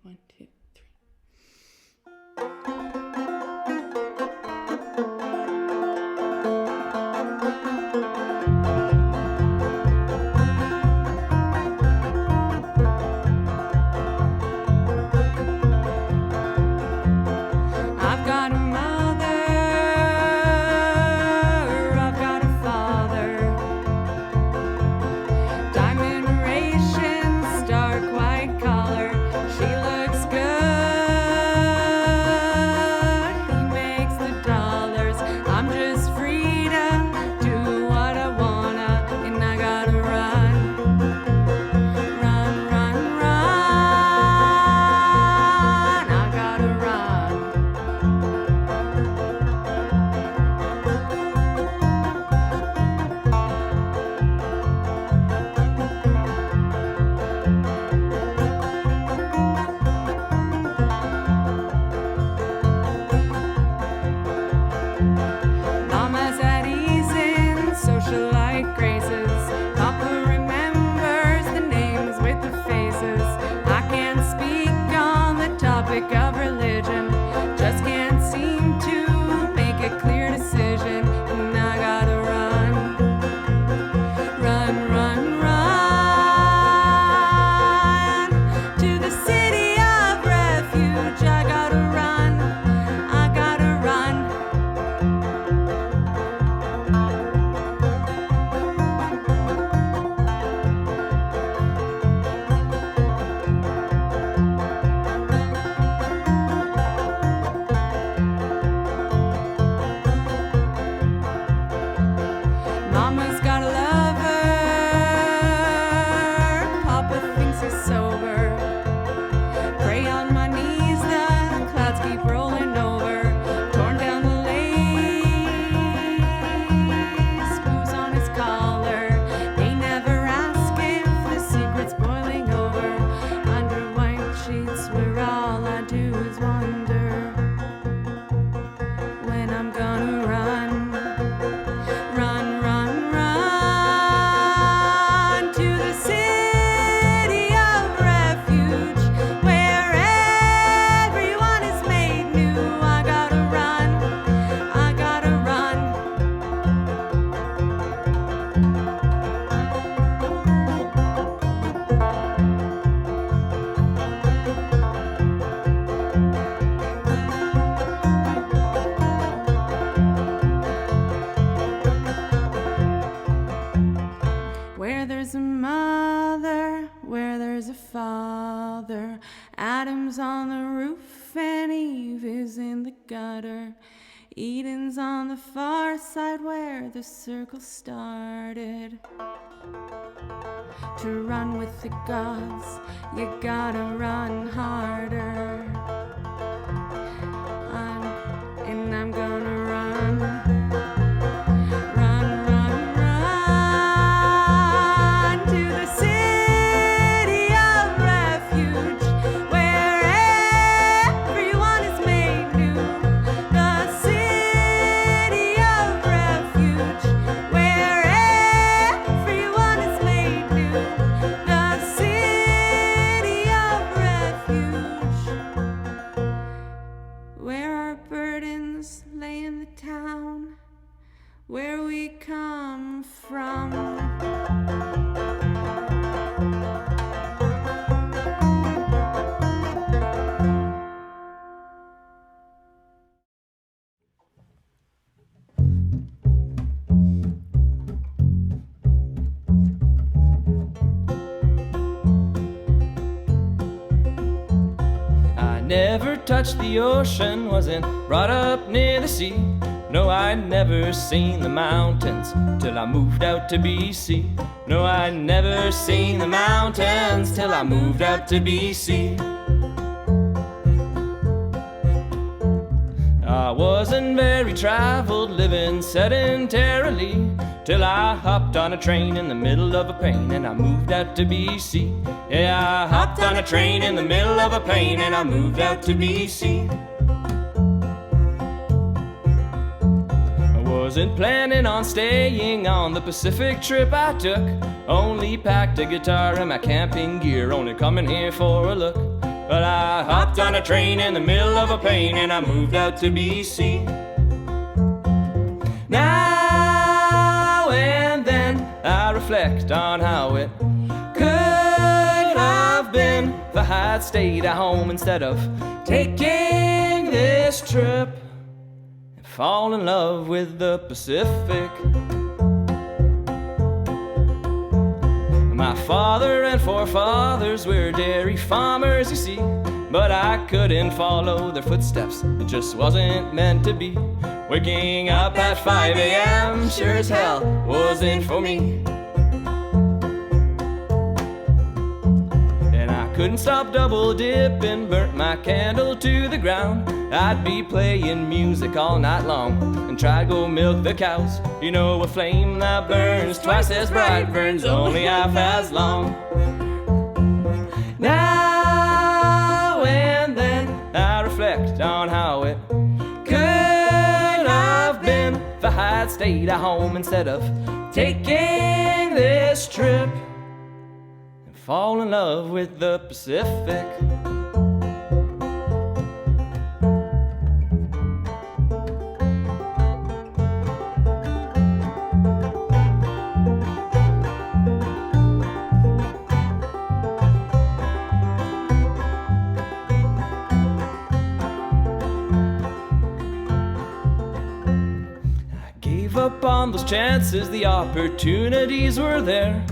1, 2, 3. I've got a mother, I've got a father, diamond ration, stark white collar. She looks good, he makes the dollars. I'm just free to do what I wanna, and I gotta run, run, run, run. I gotta run. Mama's at ease in socialite graces. Papa remembers the names with the faces. I can't speak on the topic of religion, just can't seem to make a clear decision. And I gotta run, run, run, run to the city of refuge. I gotta run, I gotta run. Mama's got a lover, Papa thinks he's sober. Pray on my knees, the clouds keep rolling over. Torn down the lace, booze on his collar. They never ask if the secret's boiling over. Under white sheets where all I do is wonder when I'm gonna run. Run, run, run to the city of refuge where everyone is made new. I gotta run, I gotta run. Where there's a mother, where there's a father, Adam's on the roof and Eve is in the gutter. Eden's on the far side where the circle started. To run with the gods, you gotta run harder. I'm gonna run. Run, run, run to the city of refuge where everyone is made new. The city of refuge where everyone is made new. The city of refuge where our burdens lay in the town where we come from. I never touched the ocean, wasn't brought up near the sea. No, I never seen the mountains till I moved out to BC. No, I never seen the mountains till I moved out to BC. I wasn't very traveled, living sedentarily, till I hopped on a train in the middle of a plane and I moved out to BC. Yeah, I hopped on a train in the middle of a plane and I moved out to BC. Wasn't planning on staying on the Pacific trip I took. Only packed a guitar and my camping gear, only coming here for a look. But I hopped on a train in the middle of a pain and I moved out to BC. Now and then I reflect on how it could have been if I had stayed at home instead of taking this trip and fall in love with the Pacific. My father and forefathers were dairy farmers, you see, but I couldn't follow their footsteps, it just wasn't meant to be. Waking up at 5 a.m. sure as hell wasn't for me. And I couldn't stop double dipping, burnt my candle to the ground. I'd be playing music all night long and try to go milk the cows. You know, a flame that burns twice as bright burns only half as long. Now and then I reflect on how it could have been if I had stayed at home instead of taking this trip and fall in love with the Pacific. Up on those chances, the opportunities were there.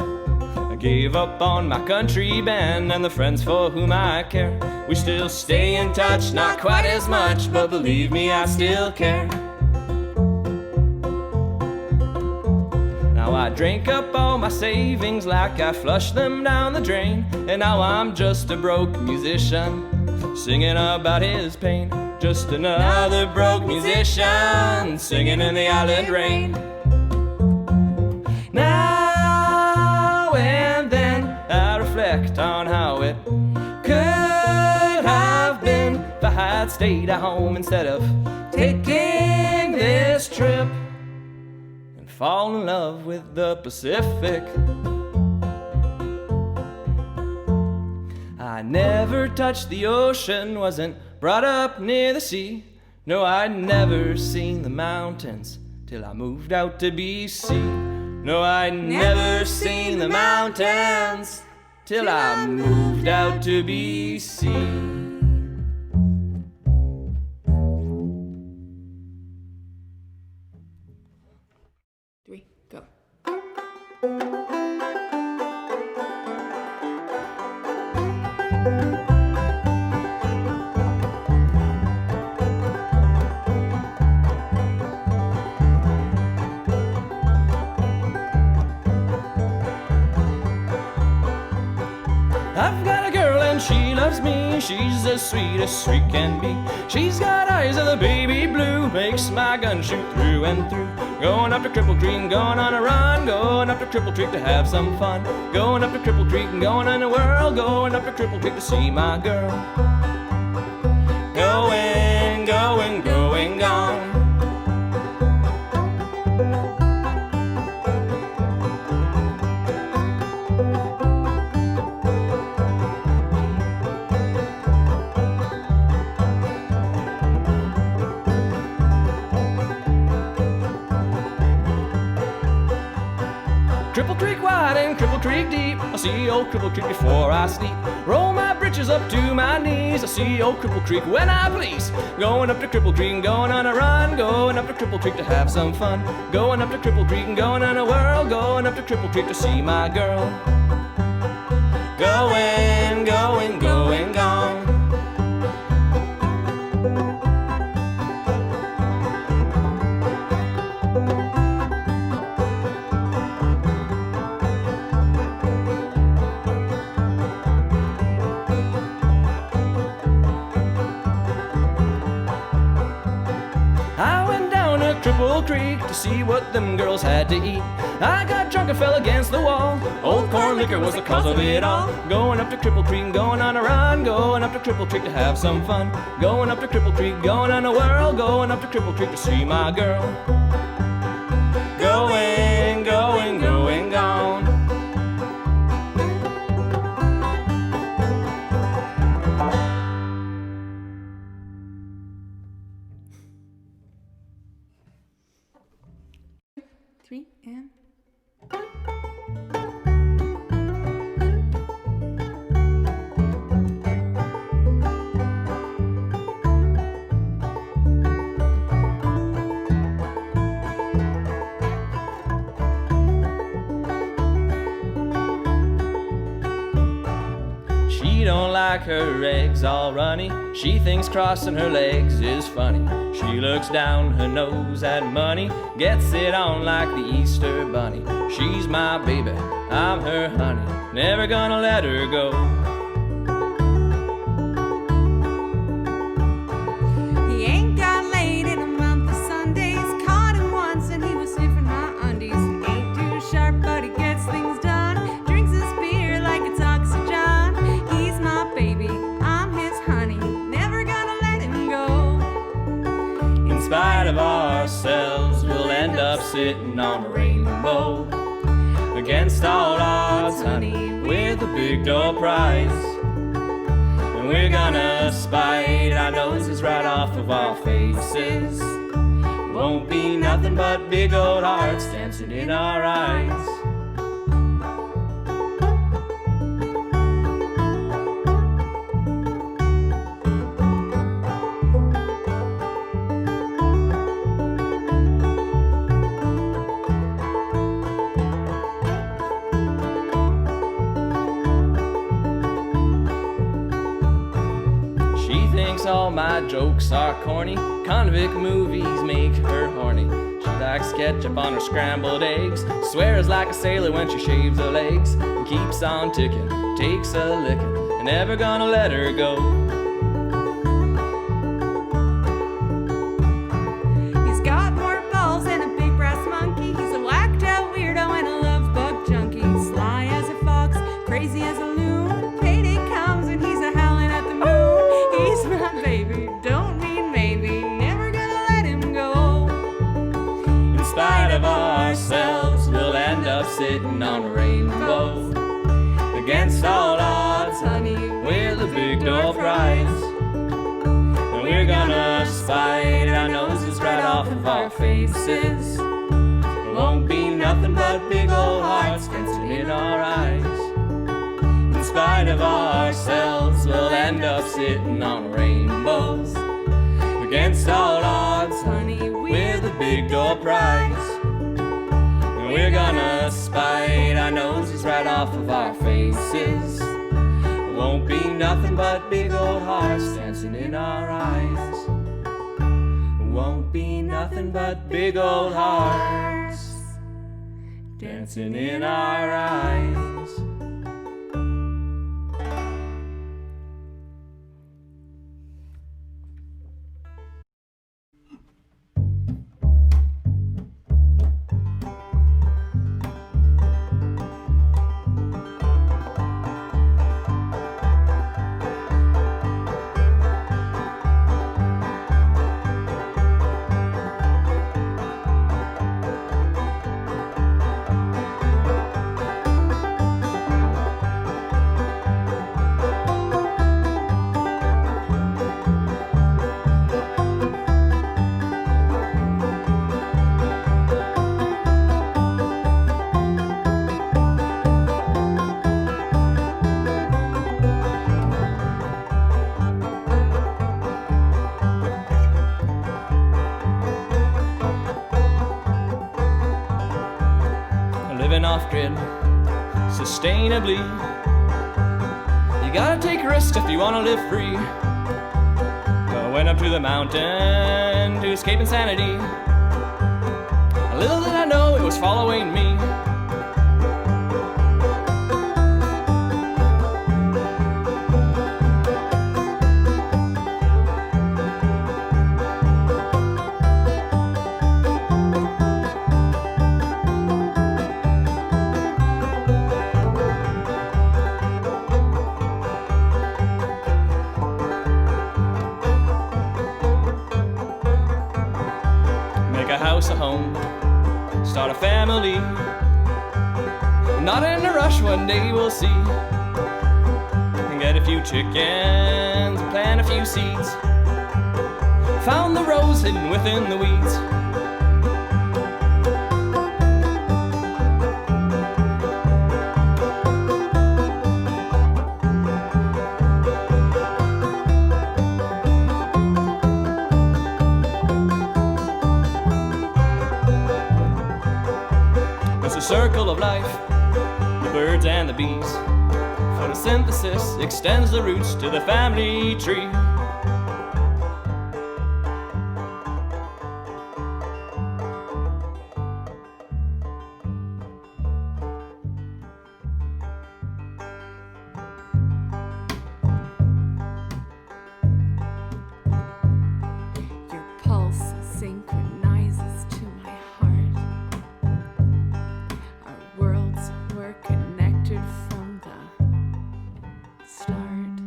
I gave up on my country band and the friends for whom I care. We still stay in touch, not quite as much, but believe me, I still care. Now I drank up all my savings like I flushed them down the drain, and now I'm just a broke musician singing about his pain. Just another broke musician singing in the island rain. Now and then I reflect on how it could have been if I had stayed at home instead of taking this trip and fall in love with the Pacific. I never touched the ocean, wasn't brought up near the sea. No, I'd never seen the mountains till I moved out to BC. No, I'd never seen the mountains till I moved out to BC. 3, go. I've got a girl and she loves me, she's as sweet as sweet can be. She's got eyes of the baby blue, makes my gun shoot through and through. Going up to Cripple Creek and going on a run, going up to Cripple Creek to have some fun. Going up to Cripple Creek and going on a whirl, going up to Cripple Creek to see my girl. Going, going, going, gone. Cripple Creek wide and Cripple Creek deep, I see old Cripple Creek before I sleep. Roll my britches up to my knees, I see old Cripple Creek when I please. Going up to Cripple Creek and going on a run, going up to Cripple Creek to have some fun. Going up to Cripple Creek and going on a whirl, going up to Cripple Creek to see my girl. Going, going, going, gone. Cripple Creek to see what them girls had to eat. I got drunk and fell against the wall. Old corn liquor was the cause of it all. Going up to Cripple Creek and going on a run, going up to Cripple Creek to have some fun. Going up to Cripple Creek, going on a whirl, going up to Cripple Creek to see my girl. Going, going, going, gone. don't like her eggs all runny. She thinks crossing her legs is funny. She looks down her nose at money, gets it on like the Easter bunny. She's my baby, I'm her honey, never gonna let her go. He ain't got laid in a month of Sundays. Caught him once and he was sniffing my undies. Ain't too sharp but he gets things done. Drinks his beer like it's oxygen. He's my baby, I'm his honey, never gonna let him go. In spite of ourselves, we'll end up sitting on a rainbow. Against all odds, honey, we're the big door prize. And we're gonna spite our noses right off of our faces. Won't be nothing but big old hearts dancing in our eyes. All my jokes are corny. Convict movies make her horny. She likes ketchup on her scrambled eggs. Swears like a sailor when she shaves her legs. And keeps on ticking, takes a licking, and never gonna let her go. He's got more balls than a big brass monkey. He's a whacked out weirdo and a love bug junkie. Sly as a fox, crazy as a loon. Payday comes and he's a howling at the moon. He's my baby, don't mean maybe, never gonna let him go. In spite of ourselves, we'll end up sitting on a rainbow. Against all odds, honey, we're the big door prize. And we're gonna spite our noses right off of our faces. It won't be nothing but big old hearts dancing in our eyes. In spite of ourselves, we'll end up sitting on rainbows. Against all odds, honey, we're the big door prize. And we're gonna spite our noses right off of our faces. It won't be nothing but big old hearts dancing in our eyes. It won't be nothing but big old hearts dancing in our eyes. Off-grid, sustainably. You gotta take risks if you wanna live free. Going up to the mountain to escape insanity. Little did I know it was following me. A home, start a family. Not in a rush, one day we'll see. And get a few chickens, plant a few seeds. Found the rose hidden within the weeds. Circle of life, the birds and the bees, for the Photosynthesis extends the roots to the family tree. Your pulse synchronizes to my heart. Our worlds were connected from the start.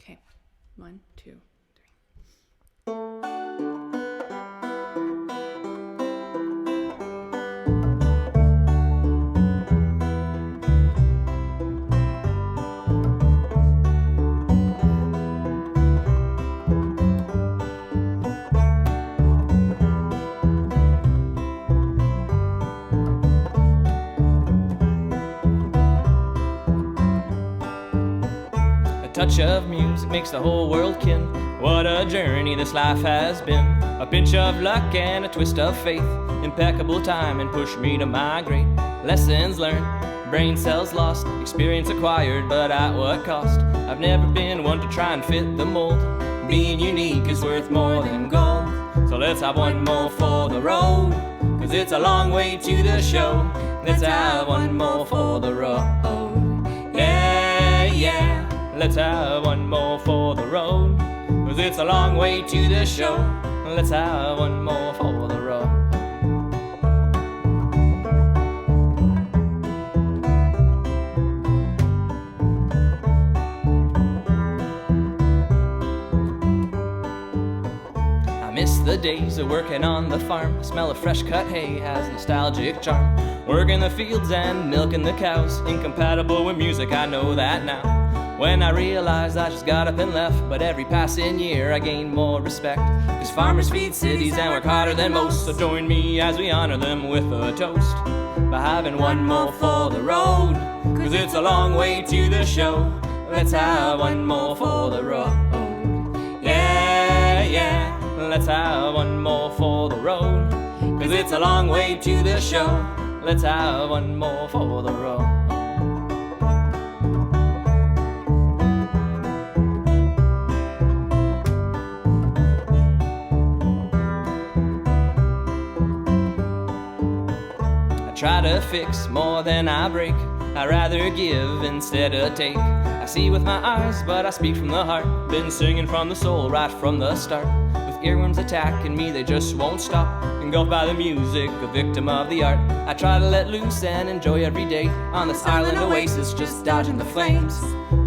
Okay, 1, 2, 3. A touch of music makes the whole world kin. What a journey this life has been. A pinch of luck and a twist of faith. Impeccable timing pushed me to migrate. Lessons learned, brain cells lost. Experience acquired, but at what cost? I've never been one to try and fit the mold. Being unique is worth more than gold. So let's have one more for the road, 'cause it's a long way to the show. Let's have one more for the road. Yeah, yeah. Let's have one more for the road, 'cause it's a long way to the show. Let's have one more for the road. I miss the days of working on the farm. The smell of fresh cut hay has nostalgic charm. Working the fields and milking the cows, incompatible with music, I know that now. When I realized I just got up and left, but every passing year I gained more respect. 'Cause farmers feed cities and work harder than most, so join me as we honor them with a toast. By having one more for the road, 'cause it's a long way to the show. Let's have one more for the road. Yeah, yeah. Let's have one more for the road, 'cause it's a long way to the show. Let's have one more for the road. Try to fix more than I break. I rather give instead of take. I see with my eyes, but I speak from the heart. Been singing from the soul right from the start. With earworms attacking me, they just won't stop. Engulfed by the music, a victim of the art. I try to let loose and enjoy every day on this island oasis, just dodging the flames.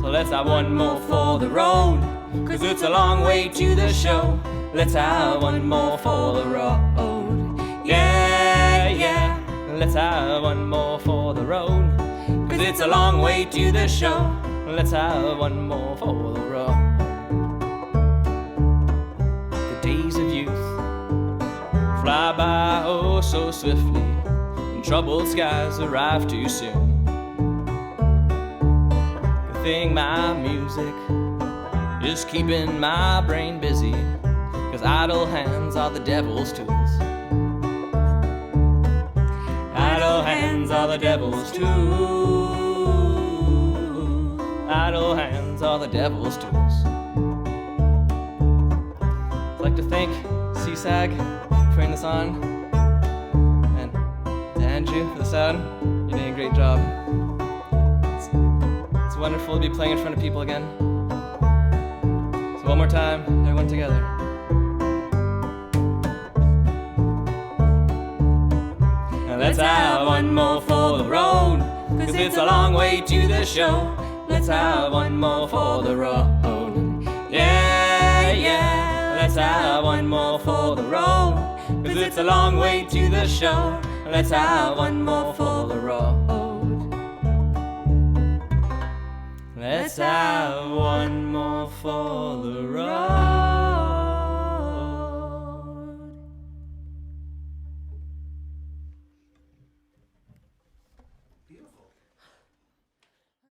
So let's have one more for the road, 'cause it's a long way to the show. Let's have one more for the road. Yeah, yeah. Let's have one more for the road, 'cause it's a long way to the show. Let's have one more for the road. The days of youth fly by oh so swiftly, and troubled skies arrive too soon. Good thing my music is keeping my brain busy, 'cause idle hands are the devil's tools. Idle hands are the devil's tools. Idle hands are the devil's tools. I'd like to thank CSAG for putting this on, and to Andrew for the sound. You're doing a great job. It's wonderful to be playing in front of people again. So one more time, everyone together. Let's have one more for the road, 'cause it's a long way to the show. Let's have one more for the road. Yeah, yeah. Let's have one more for the road, 'cause it's a long way to the show. Let's have one more for the road. Let's have one more for the road.